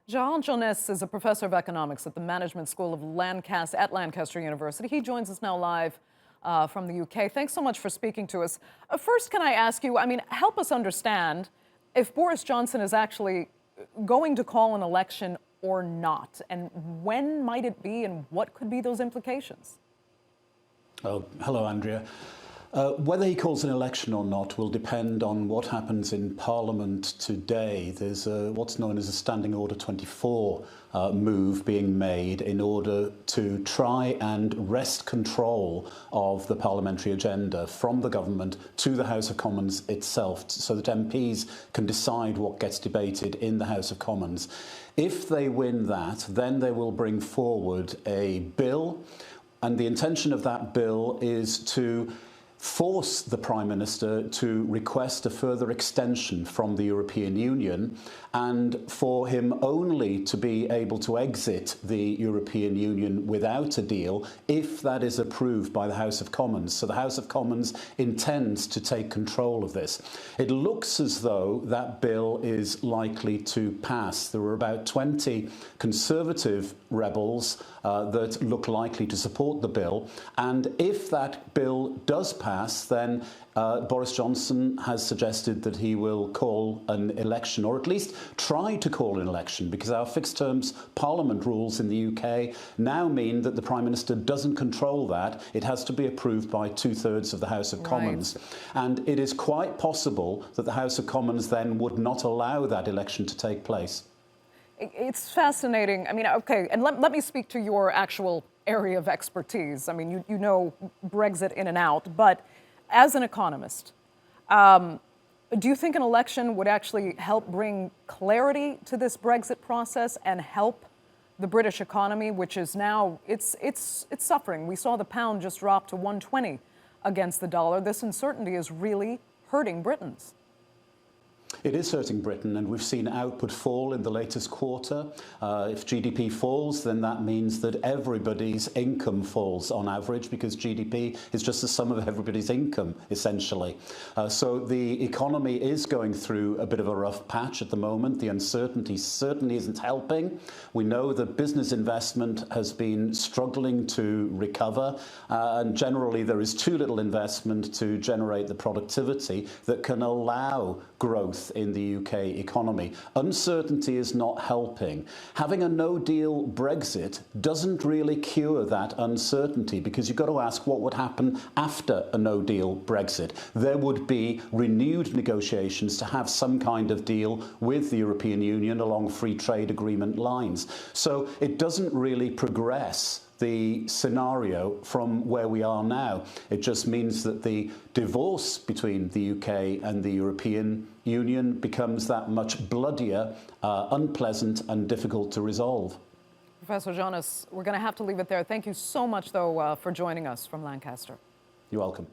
Geraint Johnes is a professor of economics at the Management School of Lancaster at Lancaster University. He joins us now live from the UK. Thanks so much for speaking to us. First, can I ask you, help us understand if Boris Johnson is actually going to call an election or not, and when might it be, and what could be those implications? Oh, hello, Andrea. Whether he calls an election or not will depend on what happens in Parliament today. There's what's known as a Standing Order 24 move being made in order to try and wrest control of the parliamentary agenda from the government to the House of Commons itself, so that MPs can decide what gets debated in the House of Commons. If they win that, then they will bring forward a bill, and the intention of that bill is to force the Prime Minister to request a further extension from the European Union, and for him only to be able to exit the European Union without a deal if that is approved by the House of Commons. So the House of Commons intends to take control of this. It looks as though that bill is likely to pass. There were about 20 Conservative rebels that look likely to support the bill, and if that bill does pass, then Boris Johnson has suggested that he will call an election, or at least try to call an election, because our fixed terms Parliament rules in the UK now mean that the Prime Minister doesn't control that. It has to be approved by 2/3 of the House of Commons. And it is quite possible that the House of Commons then would not allow that election to take place. It's fascinating. Okay, and let me speak to your actual area of expertise. You know Brexit in and out, but as an economist, do you think an election would actually help bring clarity to this Brexit process and help the British economy, which is now, it's suffering? We saw the pound just drop to 120 against the dollar. This uncertainty is really hurting Britons. It is hurting Britain, and we've seen output fall in the latest quarter. If GDP falls, then that means that everybody's income falls on average, because GDP is just the sum of everybody's income, essentially. So the economy is going through a bit of a rough patch at the moment. The uncertainty certainly isn't helping. We know that business investment has been struggling to recover, and generally there is too little investment to generate the productivity that can allow growth in the UK economy. Uncertainty is not helping. Having a no-deal Brexit doesn't really cure that uncertainty, because you've got to ask what would happen after a no-deal Brexit. There would be renewed negotiations to have some kind of deal with the European Union along free trade agreement lines. So it doesn't really progress the scenario from where we are now. It just means that the divorce between the UK and the European Union becomes that much bloodier, unpleasant and difficult to resolve. Professor Johnes, we're going to have to leave it there. Thank you so much, though, for joining us from Lancaster. You're welcome.